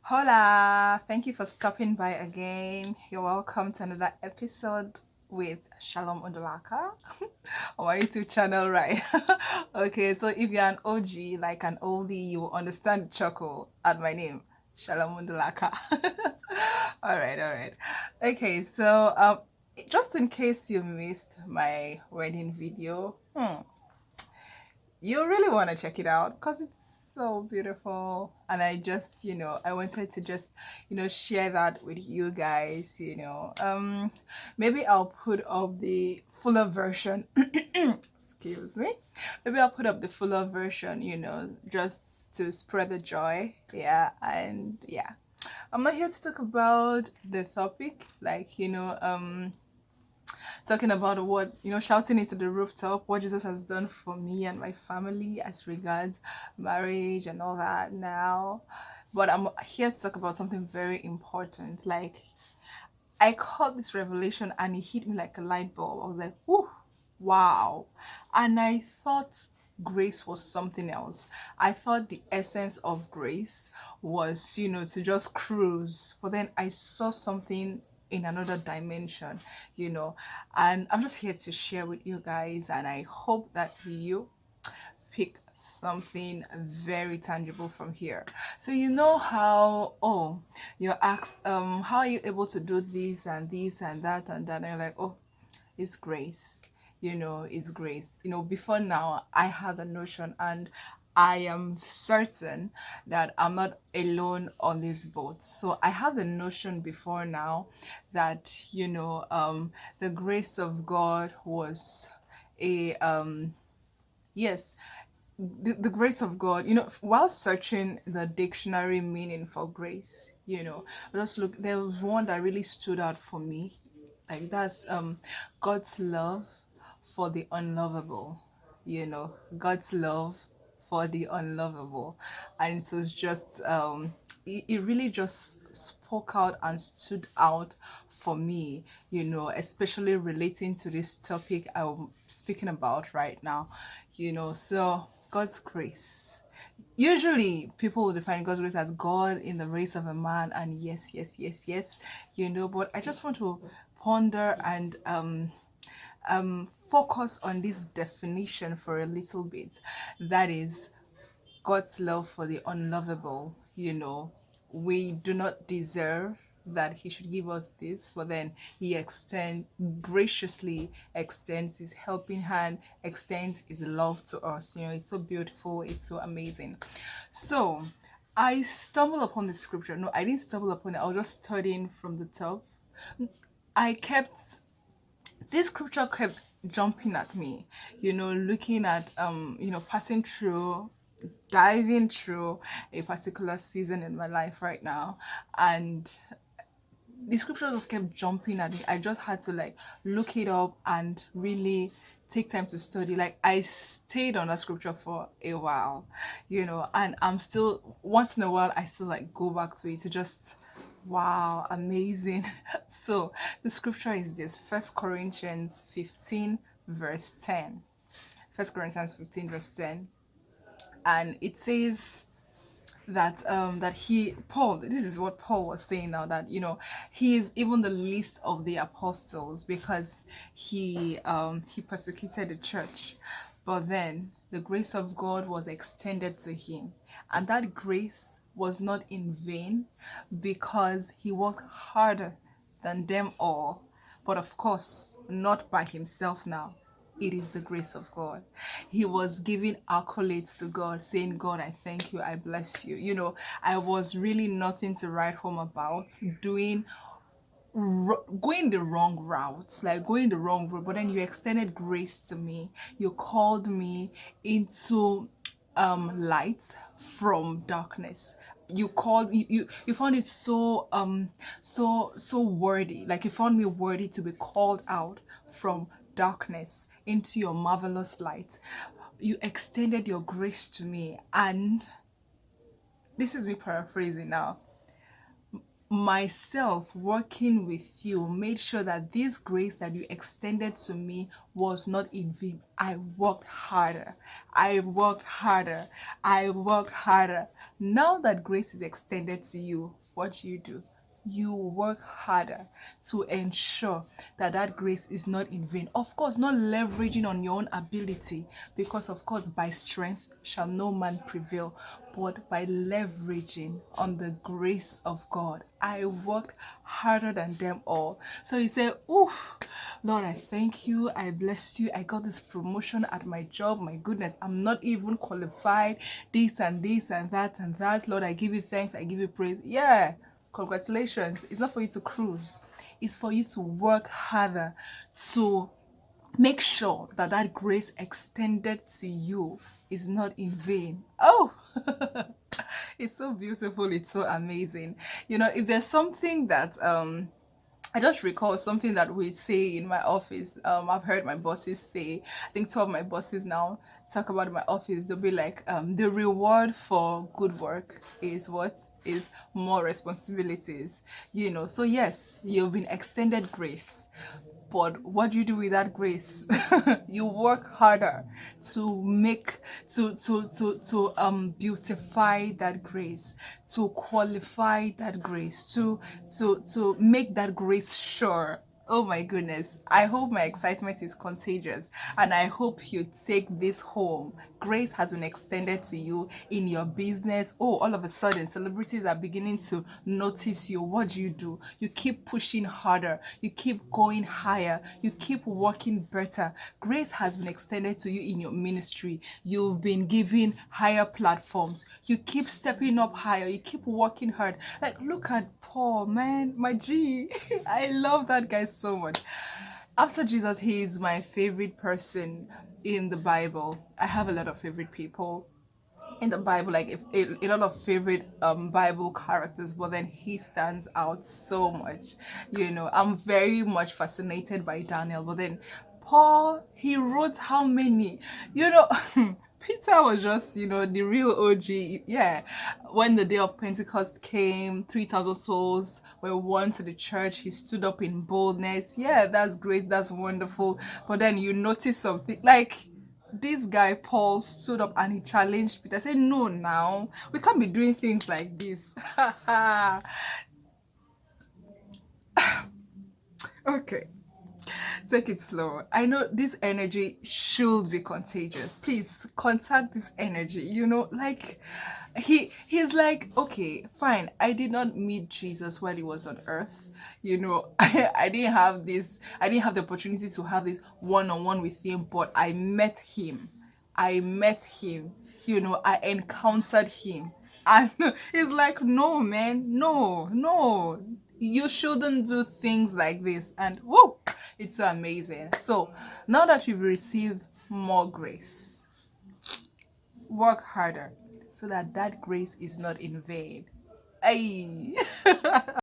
Hola! Thank you for stopping by again. You're welcome to another episode with Shalom Undulaka on my YouTube channel, right? Okay, so if you're an OG, like an oldie, you will understand the chuckle at my name, Shalom Undulaka. All right. Okay, so just in case you missed my wedding video, you really want to check it out because it's so beautiful, and I wanted to just share that with you guys. Maybe I'll put up the fuller version. Excuse me. Maybe I'll put up the fuller version, just to spread the joy. Yeah, and yeah, I'm not here to talk about the topic, like talking about shouting into the rooftop what Jesus has done for me and my family as regards marriage and all that now. But I'm here to talk about something very important. Like, I caught this revelation and it hit me like a light bulb. I was like, whoo, wow. And I thought grace was something else. I thought the essence of grace was, to just cruise. But then I saw something in another dimension, you know. And I'm just here to share with you guys. And I hope that you pick something very tangible from here. So you know how, you're asked, how are you able to do this and this and that and that, and you're like, oh, it's grace. It's grace. Before now I had a notion, and I am certain that I'm not alone on this boat. So I had the notion before now that the grace of God was a yes, the grace of God, while searching the dictionary meaning for grace, I just look, there was one that really stood out for me. Like, that's God's love for the unlovable, God's love for the unlovable. And it was just it really just spoke out and stood out for me, especially relating to this topic I'm speaking about right now. So God's grace, usually people will define God's grace as God in the race of a man, and yes, but I just want to ponder and focus on this definition for a little bit. That is God's love for the unlovable. We do not deserve that He should give us this, but then He graciously extends His helping hand, extends His love to us. It's so beautiful, it's so amazing. So I stumbled upon the scripture. No, I didn't stumble upon it. I was just studying from the top. I kept this scripture kept jumping at me, looking at passing through, diving through a particular season in my life right now. And the scripture just kept jumping at me. I just had to like look it up and really take time to study. Like, I stayed on that scripture for a while, and I'm still, once in a while, I still like go back to it to just, wow, amazing. So the scripture is this: First Corinthians 15 verse 10. First Corinthians 15 verse 10. And it says that he Paul, this is what Paul was saying now, that he is even the least of the apostles because he persecuted the church, but then the grace of God was extended to him, and that grace was not in vain because he worked harder than them all, but of course not by himself now. It is the grace of God. He was giving accolades to God, saying, God, I thank you, I bless you. I was really nothing to write home about, going the wrong route, like going the wrong route, but then you extended grace to me. You called me into light from darkness. You found it so worthy, like you found me worthy to be called out from darkness into your marvelous light. You extended your grace to me, and this is me paraphrasing now. Myself working with you made sure that this grace that you extended to me was not in vain. I worked harder. I worked harder. I worked harder. Now that grace is extended to you, what do? You work harder to ensure that that grace is not in vain. Of course, not leveraging on your own ability, because of course by strength shall no man prevail, but by leveraging on the grace of God. I worked harder than them all. So you say, oof, Lord, I thank you. I bless you. I got this promotion at my job. My goodness, I'm not even qualified. This and that and that. Lord, I give you thanks. I give you praise. Yeah, congratulations. It's not for you to cruise. It's for you to work harder to make sure that that grace extended to you is not in vain. Oh, it's so beautiful. It's so amazing. If there's something that I just recall something that we say in my office. I've heard my bosses say, I think two of my bosses now talk about in my office. They'll be like, the reward for good work is what? Is more responsibilities. So yes, you've been extended grace. But what do you do with that grace? You work harder to make to beautify that grace, to qualify that grace, to make that grace sure. Oh my goodness. I hope my excitement is contagious, and I hope you take this home. Grace has been extended to you in your business. Oh, all of a sudden, celebrities are beginning to notice you. What do? You keep pushing harder, you keep going higher, you keep working better. Grace has been extended to you in your ministry. You've been given higher platforms. You keep stepping up higher, you keep working hard. Like, look at Paul, man, my G. I love that guy so much. After Jesus, he is my favorite person in the Bible. I have a lot of favorite people in the Bible, like if a lot of favorite Bible characters, but then he stands out so much. I'm very much fascinated by Daniel, but then Paul, he wrote how many? Peter was just, the real OG. Yeah. When the day of Pentecost came, 3,000 souls were won to the church. He stood up in boldness. Yeah, that's great. That's wonderful. But then you notice something like this guy Paul stood up and he challenged Peter. I said, no, now we can't be doing things like this. Okay, take it slow. I know this energy should be contagious. Please contact this energy. Like he's like, okay, fine. I did not meet Jesus while he was on earth. I didn't have this. I didn't have the opportunity to have this one-on-one with him, but I met him. I met him. I encountered him. And he's like, no, man, no, no, you shouldn't do things like this. And whoa, it's so amazing. So now that you've received more grace, work harder so that that grace is not in vain. Hey.